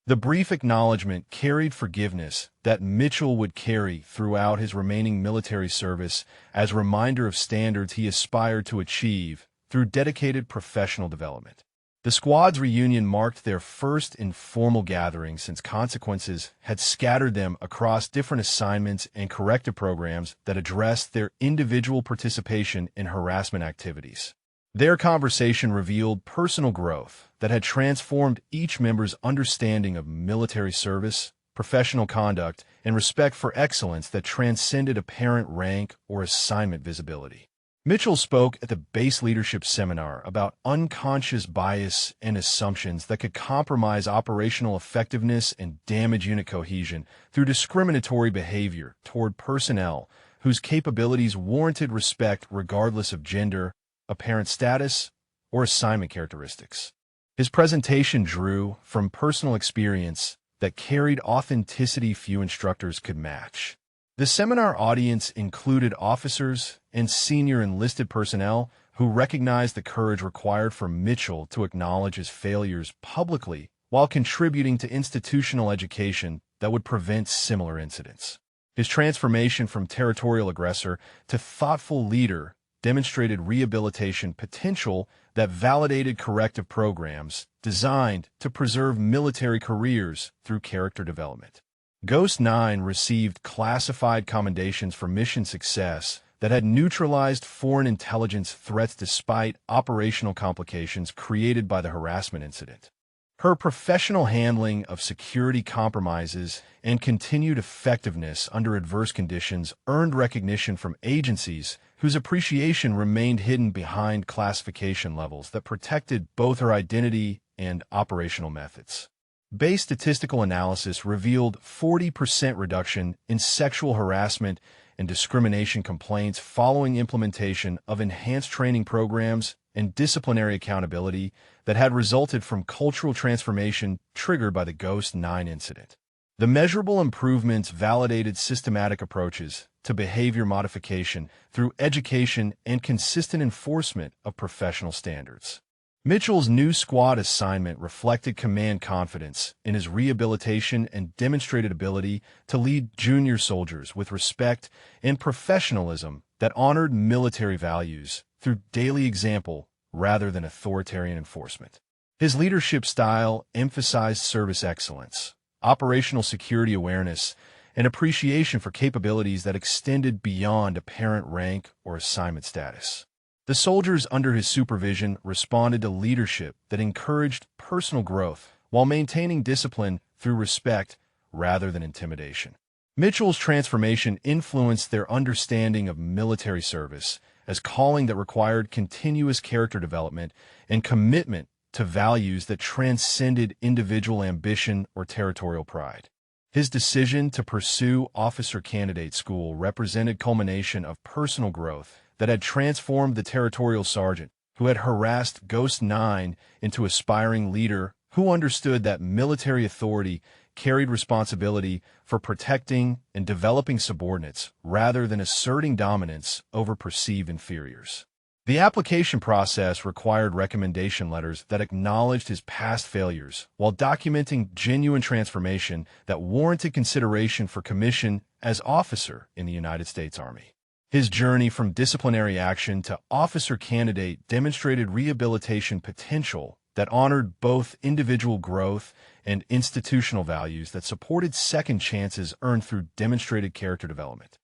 The brief acknowledgement carried forgiveness that Mitchell would carry throughout his remaining military service as a reminder of standards he aspired to achieve through dedicated professional development. The squad's reunion marked their first informal gathering since consequences had scattered them across different assignments and corrective programs that addressed their individual participation in harassment activities. Their conversation revealed personal growth that had transformed each member's understanding of military service, professional conduct, and respect for excellence that transcended apparent rank or assignment visibility. Mitchell spoke at the base leadership seminar about unconscious bias and assumptions that could compromise operational effectiveness and damage unit cohesion through discriminatory behavior toward personnel whose capabilities warranted respect regardless of gender, apparent status, or assignment characteristics. His presentation drew from personal experience that carried authenticity few instructors could match. The seminar audience included officers and senior enlisted personnel who recognized the courage required for Mitchell to acknowledge his failures publicly while contributing to institutional education that would prevent similar incidents. His transformation from territorial aggressor to thoughtful leader demonstrated rehabilitation potential that validated corrective programs designed to preserve military careers through character development. Ghost 9 received classified commendations for mission success that had neutralized foreign intelligence threats despite operational complications created by the harassment incident. Her professional handling of security compromises and continued effectiveness under adverse conditions earned recognition from agencies whose appreciation remained hidden behind classification levels that protected both her identity and operational methods. Base statistical analysis revealed 40% reduction in sexual harassment and discrimination complaints following implementation of enhanced training programs and disciplinary accountability that had resulted from cultural transformation triggered by the Ghost 9 incident. The measurable improvements validated systematic approaches to behavior modification through education and consistent enforcement of professional standards. Mitchell's new squad assignment reflected command confidence in his rehabilitation and demonstrated ability to lead junior soldiers with respect and professionalism that honored military values through daily example rather than authoritarian enforcement. His leadership style emphasized service excellence, operational security awareness, and appreciation for capabilities that extended beyond apparent rank or assignment status. The soldiers under his supervision responded to leadership that encouraged personal growth while maintaining discipline through respect rather than intimidation. Mitchell's transformation influenced their understanding of military service as calling that required continuous character development and commitment to values that transcended individual ambition or territorial pride. His decision to pursue officer candidate school represented culmination of personal growth that had transformed the territorial sergeant who had harassed Ghost 9 into aspiring leader who understood that military authority carried responsibility for protecting and developing subordinates rather than asserting dominance over perceived inferiors. The application process required recommendation letters that acknowledged his past failures while documenting genuine transformation that warranted consideration for commission as officer in the United States Army. His journey from disciplinary action to officer candidate demonstrated rehabilitation potential that honored both individual growth and institutional values that supported second chances earned through demonstrated character development.